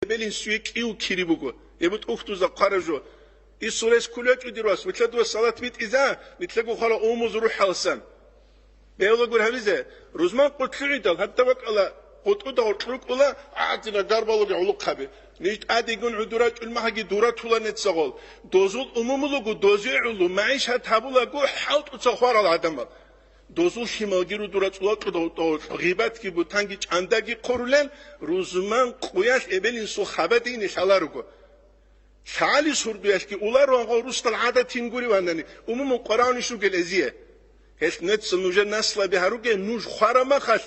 Эбел-инсуе кири буго. Ебут ухту за қаражу. И сурес кулет удирос. Митладу салат вит иза. Митлагу хала умуз рух халсан. Беула гур хавизе. Рузман قطعيدل حتى وقلا قطعده وطرق ولا عادنا قربالو بعلق خبي. نيجت عادي يقول عدورات المحاجي دورات ولا نتسغل. دوزول أمملو دوزيعلو معيش هتابولا جو حاط وتصخوار العدم. دوزول شمالجيرو دورات ولا تدو غيبات كي بوتانجي عندكي قرولن روزمان قوياش إبل-инсуе خبدين شالارو. شالي سردوياش كي أولارو أنغو روست العادة تنقولي وانني أمم القرآن شو قلزيه. هش نتس نوجه نسل بهاروجه نوج خارا ما خش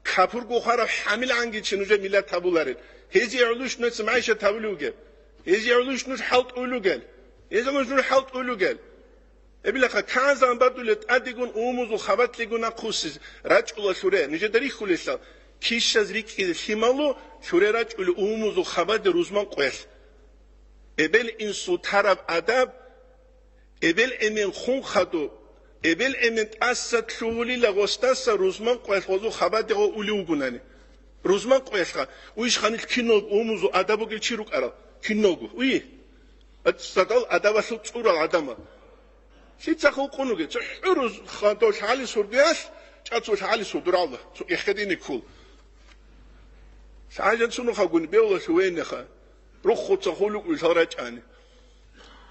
كابورجو خارا حامل عنجي شنوجه ميلاد تابولارين هزي علوش نتس معيشة تابولوجه هزي علوش نوج حلط أولوجل هزي علوش نوج حلط أولوجل أبيلك كازان بدولت أديكون أموز وخبط ليكون أقوسز رجل شورى نجد دري خليسا كيش زريك إذا شمالو شورى رجل أموز وخبط روزمان قويس إبل-инсуе تراب أدب إبل-إمن خون خدو Эбел-инсуе асат шувули лагостаса рузман қойхозу хабадего улиугунани. Рузман қойха. Уиш ханил киног умузу адабугил чирук ара. Киногу. Уи. Атсадал адабасу цурал адама. Сицаху қунуге. Чуруз хадо шали сурдяш. Чацу шали сурдуралла. Су ихедини кул. Шажан суну хагун беула шуенеха. Руху цахулук улшарачани.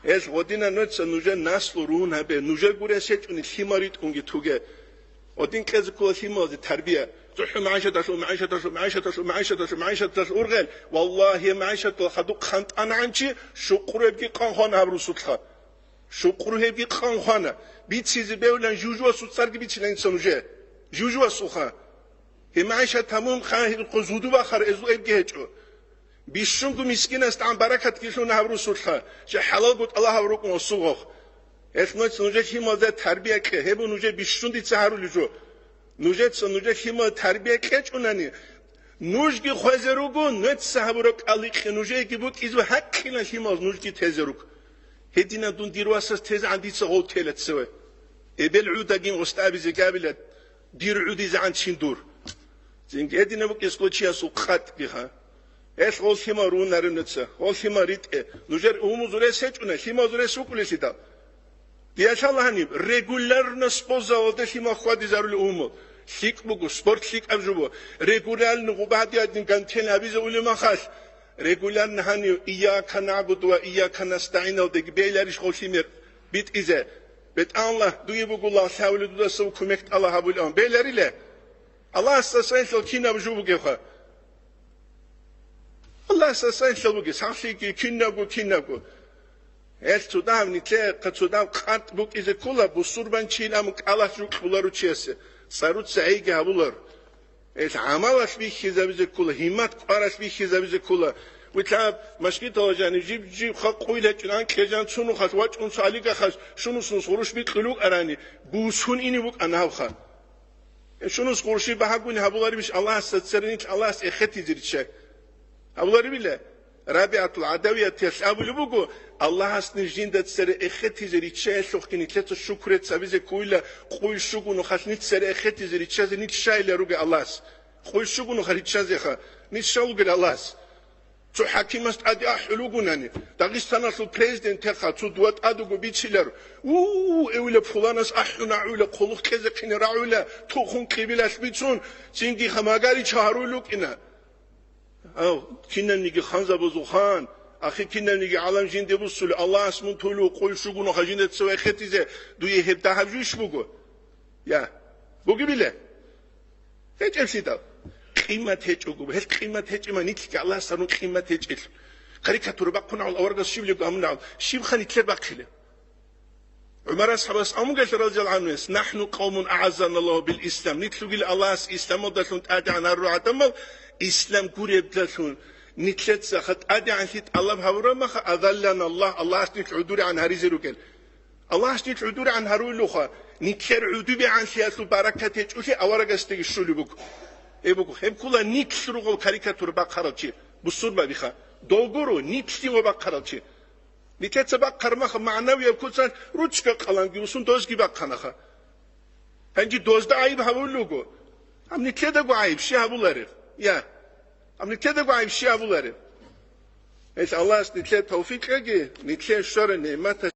ეს ოდინა ნოცა ნუჟე ნასლო რუნა ბე ნუჟე გურე შეჭუნი ხიმარით უნგი თუგე ოდინ ყეზ კო ხიმოზე თარბია ზუჰ მაიშატაშ ურღელ ვალლაჰი მაიშატ ხადუ ხანტანანჩი შუყრები ყანხან აბრუსუთხა შუყრები ყანხანა ბიციზე ბევლან ჟუჟუა სუცარგი ბიჩლენ სონუჟე ჟუჟუა სუხა ჰე მაიშატ თამუნ ხაჰი ყოზუდუ ბახარ ეზუ ებგეჭო بيشونكو مسكين استعن بركة كيشون هبرو سلخا شو حلال قلت الله هبروكم الصغخ إيش نوجه نوجه كيما ذا تربية كه هبو نوجه بيشون دي تسهرو لجو نوجه كيما تربية كه چوناني نوجه خوازروكو نوجه سهبروك أليخ نوجه كيبوت إزو حقنا كيما نوجه تهزروك هدينا دون ديرو أساس تهز عندي تسغو تهلت سوى إبل عودا جين غستابي زكابلت دير عودي زعان تشين دور زين هدينا بك يسكو تشيا سوقات بيها ეს ყოველ ხიმა რუნარინეცა ყოველ ხიმა რიტე ნუჟერ უმუზურე სეჭუნა ხიმა ზურე სუკულესიდა დიაშალანი რეგულარნო სპოზაოდე ხიმა ხვადი ზარული უმო ხიკბუგუ სპორტ ხიკაბჟუბო რეგულარნო ყუბადიადინ განთენ აბიზე ულიმახაშ რეგულარნ ჰანი იაკა ნაბუდუ ვა იაკა ნასტაინო დი ბეილარიშ ყოველ ხიმერ ბიტიზე ბეთ ანლა დუიბუგულა საულიდუ და სუ კუმექტ ალა ჰაბულან ბეილარილე ალა სასაისო კინაბჟუბუ გეხა الله سأسأل بوجي سافيكي كيناغو إيش تدام نتلا كتدام قط بوك إذا كله بسربان شيلا مكالة شوك بولارو تشيسه ساروت سعيك هبولار إيش عملاش بيخيزا بيز كله همات قارش بيخيزا بيز كله وتلعب مشكلة توجاني جيب خاقويله كلان كجان شنو خاش واج أنصاليك خاش شنو سنصورش بيتخلوك أراني بوسون إني بوك أنا هوخا شنو سقورشي بحقوني هبولاري بيش الله ستسرنيك الله سأختي زريتشك أولاري بله رابعة العدوية تسأبو لبوكو الله أصنع جيندة تسرى إختي زري تشاي شوكي نتلت الشكرة تسابيزة كويلة قوي شوكو نخاش نتسرى إختي زري تشاي نتشاي لروغي الله قوي شوكو نخاش نتشاي خا نتشاي لروغي الله تو حكيم است أدي أحلوغو ناني داغستان أصل بريزدنت تخا تو دوات أدوغو بيتشيلر إولا فلانس أحلونا عولا قلوخ كذا قيني رعولا توخون قبيلاش بيتون زنگي خماغاري چهارو لوك إنا أو كنا نيجي خمسة بزوخان أخي كنا نيجي عالم جين دبوسول الله اسمه تولو قول شغونه خجينة تسوي ختيزة دو يهب تهجوش بوجو يا بوجي بله هيك أفسيدا قيمة هيك أقول هيك قيمة هيك ما نيجي الله سانو قيمة هيك كاريكاتور بقنا على أورجا شيب اللي قامنا شيب خاني تلبق خله عمر أصحاب أمجد رضي الله عنه نحن قوم أعزنا الله بالإسلام نتلقي الله إسلام ودلهم أدعنا الروعة تمام إسلام قريب دلهم نتلت سخط أدعى ثيت الله بهورا ما أذلنا الله أسنت عدور عن هاري زروكل الله أسنت عدور عن هارو لوخا نتلر عدوبي عن سياسة بركة تجوشي أورج استيج الشولي بوك إبوك هم كلا نتلرو الكاريكاتور بقراتشي بصور ما بيخا دوغورو نتلو بقراتشي نتلت بقر ما معنوي يكون روتشك قلنا جوسون دوزجي بقنا هنجي دوز ده عيب هقولوجو هم نتلت ده عيب شيء هقولره يا هم نتلت ده عيب شيء هقولره ეს ალას ნიჩე თოვფიკეგი ნიჩე შორე ნემათა